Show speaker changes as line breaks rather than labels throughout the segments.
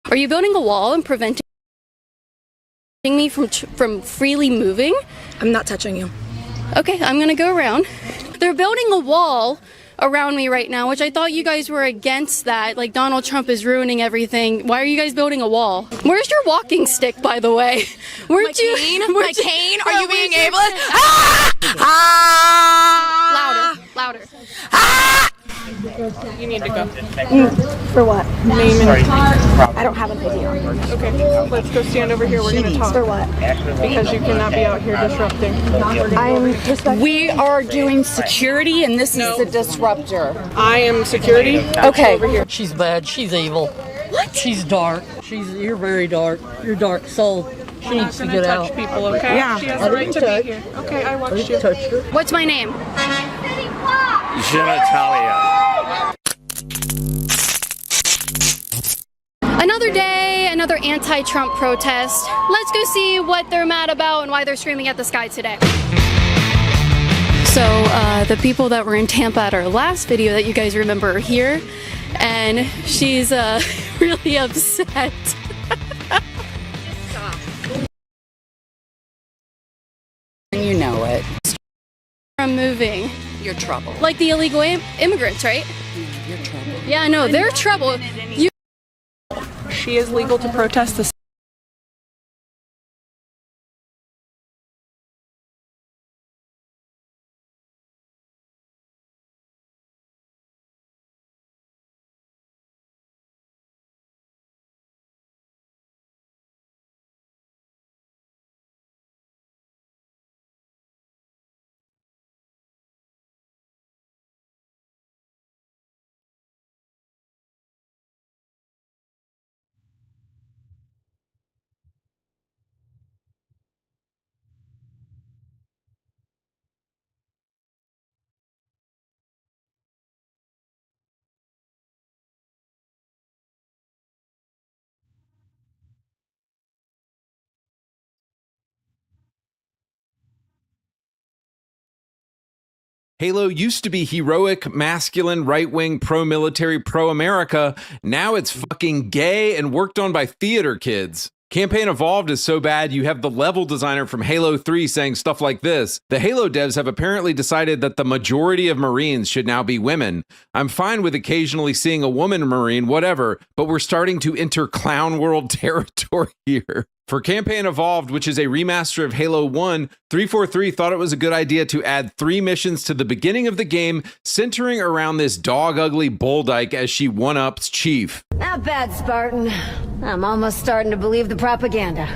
Are you building a wall and preventing me from freely moving?
I'm not touching you.
Okay, I'm gonna go around. They're building a wall around me right now, which I thought you guys were against that. Like, Donald Trump is ruining everything. Why are you guys building a wall? Where's your walking stick, by the way?
My cane? Are you being ableist?
Louder, louder.
You need to go.
For what?
Name and
I don't have an idea.
okay, let's go stand over here. We're gonna talk.
For what?
Because you cannot be out here disrupting.
I'm just
We are doing security, and this is the disruptor.
I am security.
Okay.
Over here.
She's bad. She's evil. What? She's dark. You're very dark. You're dark soul. She
We're not
needs to
gonna
get
touch
out.
people, okay?
Yeah.
She has the right to be here. Okay, I watched you.
Touched her.
What's my name?
Genitalia.
Another day, another anti-Trump protest. Let's go see what they're mad about and why they're screaming at the sky today. So the people that were in Tampa at our last video that you guys remember are here, and she's really upset.
You know it.
From moving.
You're trouble.
Like the illegal immigrants, right?
You're trouble.
Yeah, I know, they're trouble.
She is legal to protest this.
Halo used to be heroic, masculine, right-wing, pro-military, pro-America. Now it's fucking gay and worked on by theater kids. Campaign Evolved is so bad you have the level designer from Halo 3 saying stuff like this. The Halo devs have apparently decided that the majority of Marines should now be women. I'm fine with occasionally seeing a woman Marine, whatever, but we're starting to enter clown world territory here. For Campaign Evolved, which is a remaster of Halo 1, 343 thought it was a good idea to add 3 missions to the beginning of the game, centering around this dog-ugly Bulldyke as she one-ups Chief.
Not bad, Spartan. I'm almost starting to believe the propaganda.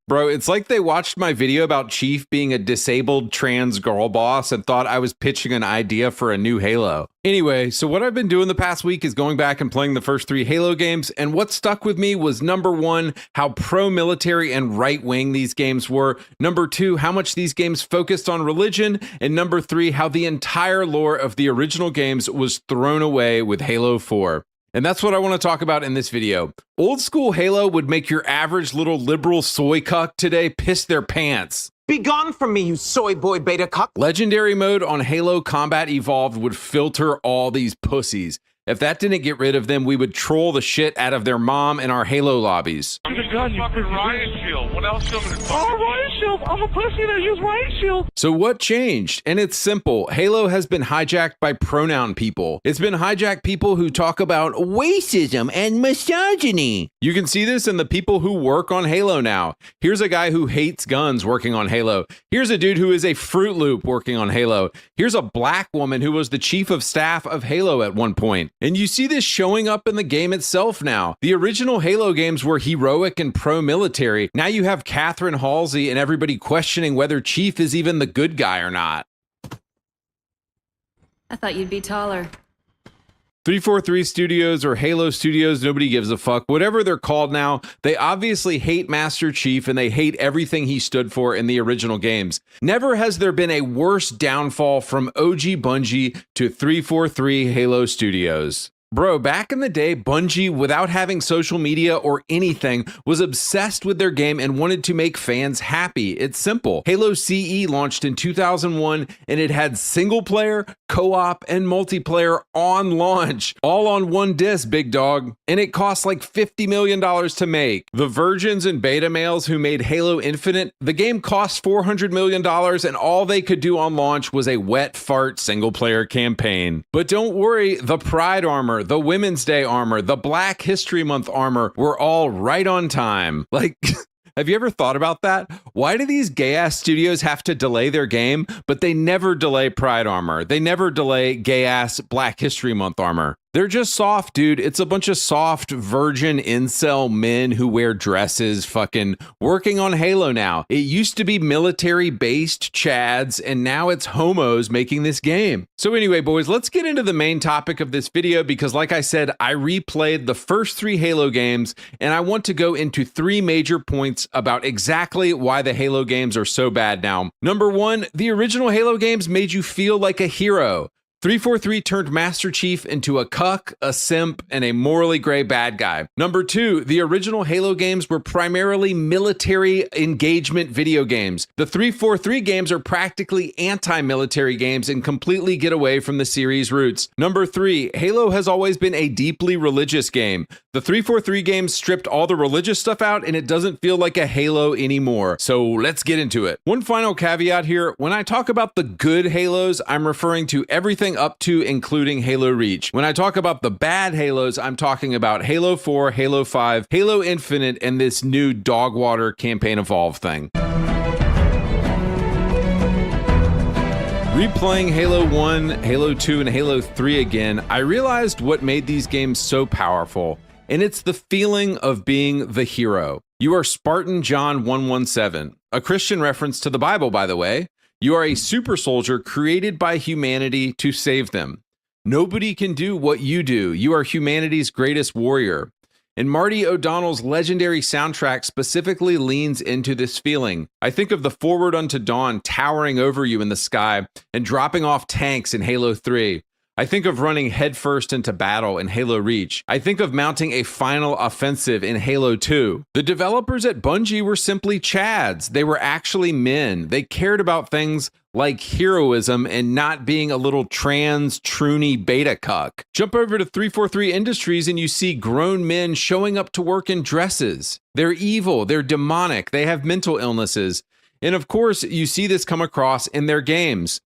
Bro, it's like they watched my video about Chief being a disabled trans girl boss and thought I was pitching an idea for a new Halo. Anyway, so what I've been doing the past week is going back and playing the first 3 Halo games, and what stuck with me was number 1, how pro-military and right-wing these games were, number 2, how much these games focused on religion, and number 3, how the entire lore of the original games was thrown away with Halo 4. And that's what I want to talk about in this video. Old school Halo would make your average little liberal soy cuck today piss their pants.
Be gone from me, you soy boy beta cuck.
Legendary mode on Halo Combat Evolved would filter all these pussies. If that didn't get rid of them, we would troll the shit out of their mom in our Halo lobbies.
I'm just fucking riot shield. What else you want me to talk about?
Riot shield. I'm a pussy that use riot shield.
So what changed? And it's simple. Halo has been hijacked by pronoun people. It's been hijacked people who talk about racism and misogyny. You can see this in the people who work on Halo now. Here's a guy who hates guns working on Halo. Here's a dude who is a Fruit Loop working on Halo. Here's a black woman who was the chief of staff of Halo at one point. And you see this showing up in the game itself now. The original Halo games were heroic and pro-military. Now you have Catherine Halsey and everybody questioning whether Chief is even the good guy or not.
I thought you'd be taller.
343 Studios or Halo Studios, nobody gives a fuck. Whatever they're called now, they obviously hate Master Chief and they hate everything he stood for in the original games. Never has there been a worse downfall from OG Bungie to 343 Halo Studios. Bro, back in the day, Bungie, without having social media or anything, was obsessed with their game and wanted to make fans happy. It's simple. Halo CE launched in 2001, and it had single player, co-op, and multiplayer on launch, all on one disc, big dog. And it cost like $50 million to make. The virgins and beta males who made Halo Infinite, the game cost $400 million, and all they could do on launch was a wet fart single player campaign. But don't worry, the Pride armor, the Women's Day armor, the Black History Month armor were all right on time. Like, have you ever thought about that? Why do these gay-ass studios have to delay their game, but they never delay Pride armor? They never delay gay-ass Black History Month armor. They're just soft, dude. It's a bunch of soft, virgin, incel men who wear dresses fucking working on Halo now. It used to be military-based chads, and now it's homos making this game. So anyway, boys, let's get into the main topic of this video because, like I said, I replayed the first 3 Halo games, and I want to go into 3 major points about exactly why the Halo games are so bad now. Number 1, the original Halo games made you feel like a hero. 343 turned Master Chief into a cuck, a simp, and a morally gray bad guy. Number 2, the original Halo games were primarily military engagement video games. The 343 games are practically anti-military games and completely get away from the series' roots. Number 3, Halo has always been a deeply religious game. The 343 games stripped all the religious stuff out and it doesn't feel like a Halo anymore. So let's get into it. One final caveat here. When I talk about the good Halos, I'm referring to everything up to including Halo Reach. When I talk about the bad Halos, I'm talking about Halo 4, Halo 5, Halo Infinite, and this new Dogwater Campaign Evolve thing. Replaying Halo 1, Halo 2, and Halo 3 again, I realized what made these games so powerful, and it's the feeling of being the hero. You are Spartan John 117, a Christian reference to the Bible, by the way. You are a super soldier created by humanity to save them. Nobody can do what you do. You are humanity's greatest warrior. And Marty O'Donnell's legendary soundtrack specifically leans into this feeling. I think of the Forward Unto Dawn towering over you in the sky and dropping off tanks in Halo 3. I think of running headfirst into battle in Halo Reach. I think of mounting a final offensive in Halo 2. The developers at Bungie were simply chads. They were actually men. They cared about things like heroism and not being a little trans, troony beta cuck. Jump over to 343 Industries and you see grown men showing up to work in dresses. They're evil, they're demonic, they have mental illnesses. And of course, you see this come across in their games.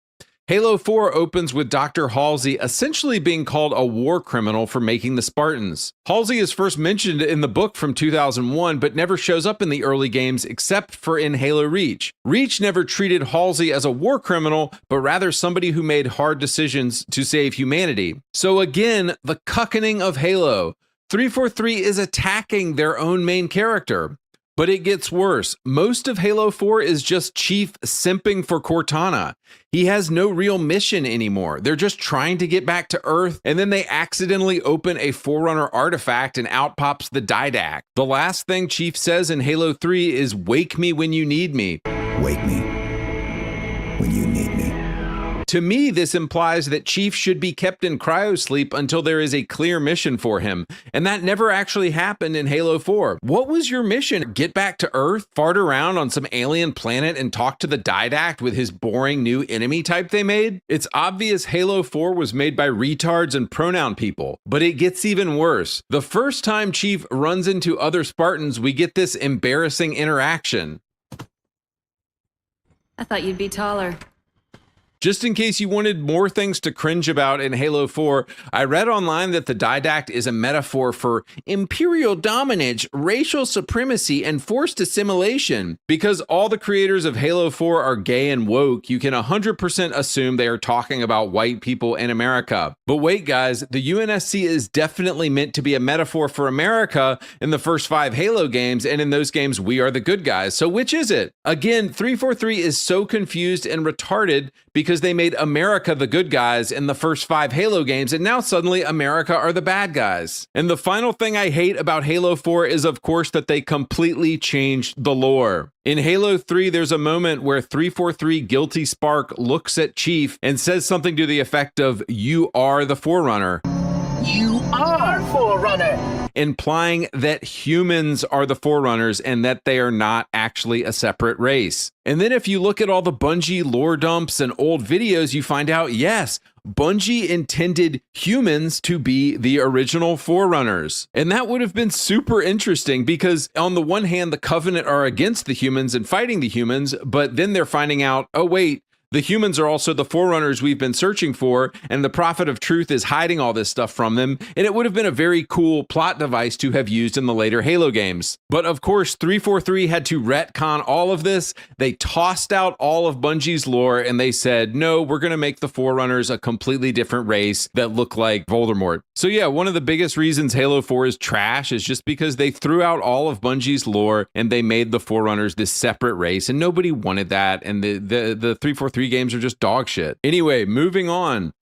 Halo 4 opens with Dr. Halsey essentially being called a war criminal for making the Spartans. Halsey is first mentioned in the book from 2001, but never shows up in the early games except for in Halo Reach. Reach never treated Halsey as a war criminal, but rather somebody who made hard decisions to save humanity. So again, the cuckening of Halo. 343 is attacking their own main character. But it gets worse. Most of Halo 4 is just Chief simping for Cortana. He has no real mission anymore. They're just trying to get back to Earth, and then they accidentally open a Forerunner artifact and out pops the Didact. The last thing Chief says in Halo 3 is, "Wake me when you need me."
Wake me when you need me.
To me, this implies that Chief should be kept in cryosleep until there is a clear mission for him, and that never actually happened in Halo 4. What was your mission? Get back to Earth, fart around on some alien planet, and talk to the Didact with his boring new enemy type they made? It's obvious Halo 4 was made by retards and pronoun people, but it gets even worse. The first time Chief runs into other Spartans, we get this embarrassing interaction.
I thought you'd be taller.
Just in case you wanted more things to cringe about in Halo 4, I read online that the Didact is a metaphor for imperial dominance, racial supremacy, and forced assimilation. Because all the creators of Halo 4 are gay and woke, you can 100% assume they are talking about white people in America. But wait, guys, the UNSC is definitely meant to be a metaphor for America in the first 5 Halo games, and in those games, we are the good guys. So which is it? Again, 343 is so confused and retarded because they made America the good guys in the first 5 Halo games, and now suddenly America are the bad guys. And the final thing I hate about Halo 4 is, of course, that they completely changed the lore. In Halo 3, there's a moment where 343 Guilty Spark looks at Chief and says something to the effect of, "You are the Forerunner."
You are Forerunner.
Implying that humans are the Forerunners and that they are not actually a separate race. And then if you look at all the Bungie lore dumps and old videos, you find out, yes, Bungie intended humans to be the original Forerunners. And that would have been super interesting because on the one hand, the Covenant are against the humans and fighting the humans, but then they're finding out, oh wait, the humans are also the Forerunners we've been searching for, and the Prophet of Truth is hiding all this stuff from them, and it would have been a very cool plot device to have used in the later Halo games. But of course, 343 had to retcon all of this. They tossed out all of Bungie's lore, and they said, no, we're going to make the Forerunners a completely different race that look like Voldemort. So yeah, one of the biggest reasons Halo 4 is trash is just because they threw out all of Bungie's lore, and they made the Forerunners this separate race, and nobody wanted that, and the 343 games are just dog shit. Anyway, moving on.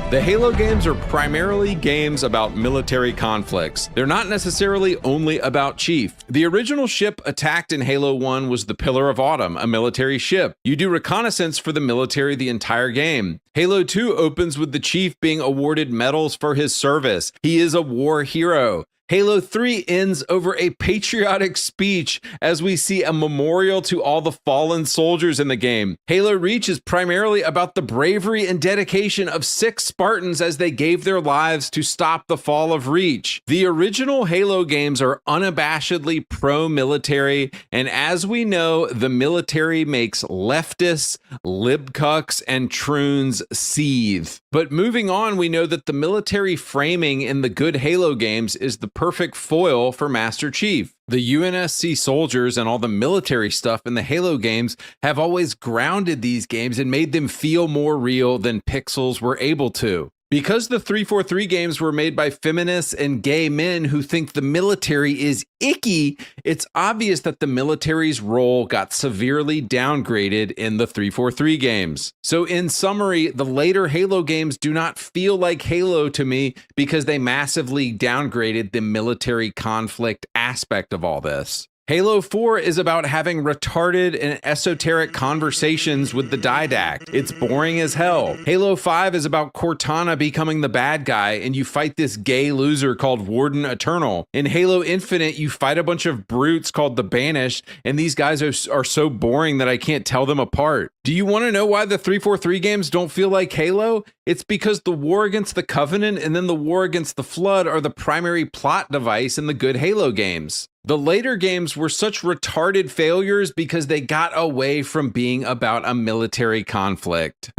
The Halo games are primarily games about military conflicts. They're not necessarily only about Chief. The original ship attacked in Halo 1 was the Pillar of Autumn, a military ship. You do reconnaissance for the military the entire game. Halo 2 opens with the Chief being awarded medals for his service. He is a war hero. Halo 3 ends over a patriotic speech as we see a memorial to all the fallen soldiers in the game. Halo Reach is primarily about the bravery and dedication of 6 Spartans as they gave their lives to stop the fall of Reach. The original Halo games are unabashedly pro-military, and as we know, the military makes leftists, libcucks, and troons seethe. But moving on, we know that the military framing in the good Halo games is the perfect foil for Master Chief. The UNSC soldiers and all the military stuff in the Halo games have always grounded these games and made them feel more real than Pixels were able to. Because the 343 games were made by feminists and gay men who think the military is icky, it's obvious that the military's role got severely downgraded in the 343 games. So in summary, the later Halo games do not feel like Halo to me because they massively downgraded the military conflict aspect of all this. Halo 4 is about having retarded and esoteric conversations with the Didact. It's boring as hell. Halo 5 is about Cortana becoming the bad guy and you fight this gay loser called Warden Eternal. In Halo Infinite, you fight a bunch of brutes called the Banished, and these guys are so boring that I can't tell them apart. Do you want to know why the 343 games don't feel like Halo? It's because the war against the Covenant and then the war against the Flood are the primary plot device in the good Halo games. The later games were such retarded failures because they got away from being about a military conflict.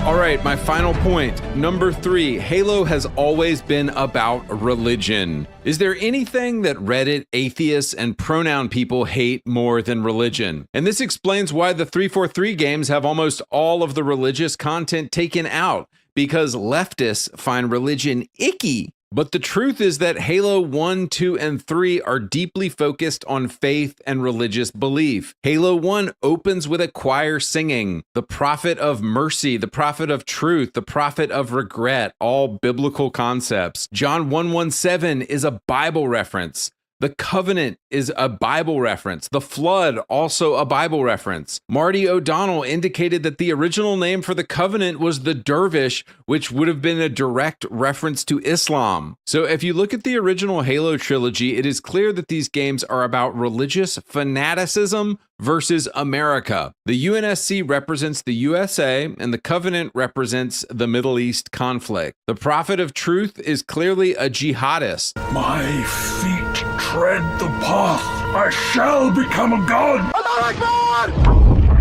All right, my final point. Number 3, Halo has always been about religion. Is there anything that Reddit, atheists, and pronoun people hate more than religion? And this explains why the 343 games have almost all of the religious content taken out, because leftists find religion icky. But the truth is that Halo 1, 2, and 3 are deeply focused on faith and religious belief. Halo 1 opens with a choir singing, the prophet of mercy, the prophet of truth, the prophet of regret, all biblical concepts. John 1:17 is a Bible reference. The covenant is a Bible reference. The flood, also a Bible reference. Marty O'Donnell indicated that the original name for the covenant was the dervish, which would have been a direct reference to Islam. So if you look at the original Halo trilogy, it is clear that these games are about religious fanaticism versus America. The UNSC represents the USA, and the Covenant represents the Middle East conflict. The Prophet of Truth is clearly a jihadist.
My feet tread the path. I shall become a god.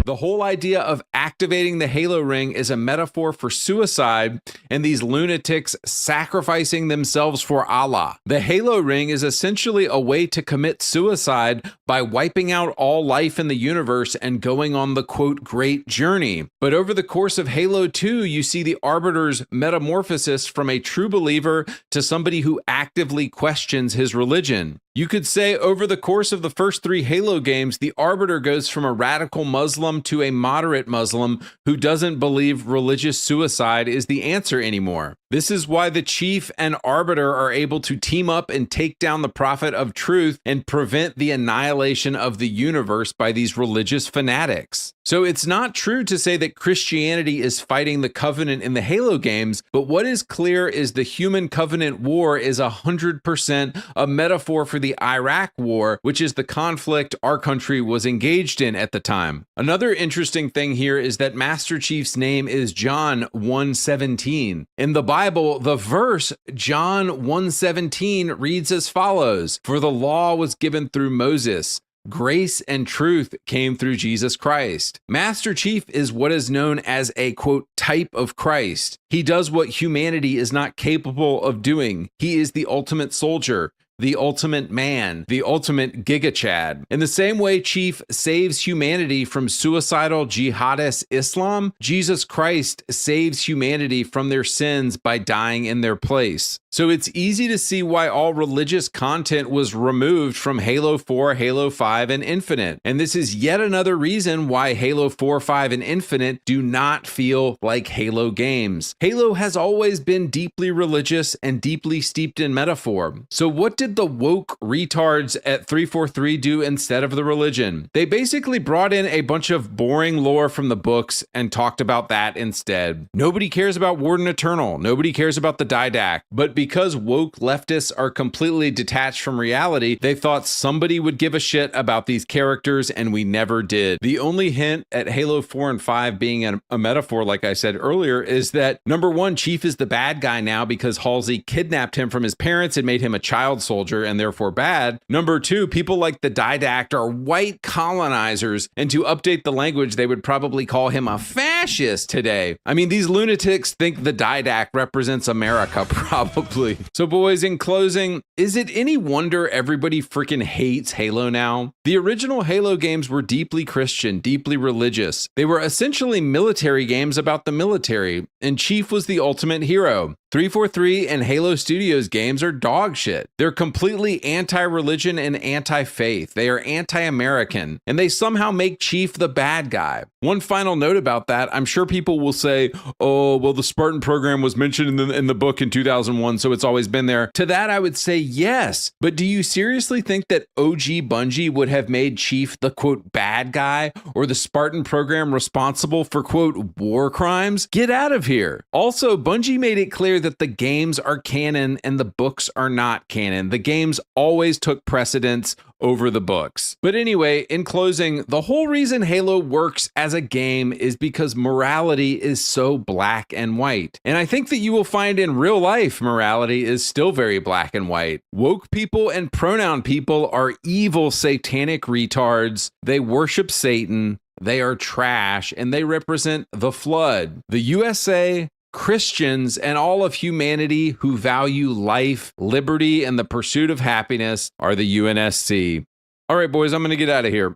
The whole idea of activating the Halo ring is a metaphor for suicide and these lunatics sacrificing themselves for Allah. The Halo ring is essentially a way to commit suicide by wiping out all life in the universe and going on the quote great journey. But over the course of Halo 2, you see the Arbiter's metamorphosis from a true believer to somebody who actively questions his religion. You could say over the course of the first 3 Halo games, the Arbiter goes from a radical Muslim to a moderate Muslim who doesn't believe religious suicide is the answer anymore. This is why the Chief and Arbiter are able to team up and take down the Prophet of Truth and prevent the annihilation of the universe by these religious fanatics. So it's not true to say that Christianity is fighting the Covenant in the Halo games, but what is clear is the Human Covenant War is 100% a metaphor for the Iraq War, which is the conflict our country was engaged in at the time. Another interesting thing here is that Master Chief's name is John 1:17. In the Bible, the verse John 1:17 reads as follows: "For the law was given through Moses. Grace and truth came through Jesus Christ." Master Chief is what is known as a, quote, type of Christ. He does what humanity is not capable of doing. He is the ultimate soldier, the ultimate man, the ultimate Giga Chad. In the same way Chief saves humanity from suicidal jihadist Islam, Jesus Christ saves humanity from their sins by dying in their place. So it's easy to see why all religious content was removed from Halo 4, Halo 5, and Infinite. And this is yet another reason why Halo 4, 5, and Infinite do not feel like Halo games. Halo has always been deeply religious and deeply steeped in metaphor. So what did the woke retards at 343 do instead of the religion? They basically brought in a bunch of boring lore from the books and talked about that instead. Nobody cares about Warden Eternal. Nobody cares about the Didact. But because woke leftists are completely detached from reality, they thought somebody would give a shit about these characters, and we never did. The only hint at Halo 4 and 5 being a metaphor, like I said earlier, is that number 1, Chief is the bad guy now because Halsey kidnapped him from his parents and made him a child soldier and therefore bad. Number 2, people like the Didact are white colonizers, and to update the language, they would probably call him a fascist today. I mean, these lunatics think the Didact represents America, probably. So boys, in closing, is it any wonder everybody freaking hates Halo now? The original Halo games were deeply Christian, deeply religious. They were essentially military games about the military, and Chief was the ultimate hero. 343 and Halo Studios games are dog shit. They're completely anti-religion and anti-faith. They are anti-American, and they somehow make Chief the bad guy. One final note about that, I'm sure people will say, oh, well, the Spartan program was mentioned in the book in 2001, so it's always been there. To that, I would say yes, but do you seriously think that OG Bungie would have made Chief the, quote, bad guy, or the Spartan program responsible for, quote, war crimes? Get out of here. Also, Bungie made it clear that the games are canon and the books are not canon. The games always took precedence over the books. But anyway, in closing, the whole reason Halo works as a game is because morality is so black and white. And I think that you will find in real life, morality is still very black and white. Woke people and pronoun people are evil satanic retards. They worship Satan. They are trash, and they represent the flood. The USA, Christians, and all of humanity who value life, liberty, and the pursuit of happiness are the UNSC. All right, boys, I'm going to get out of here.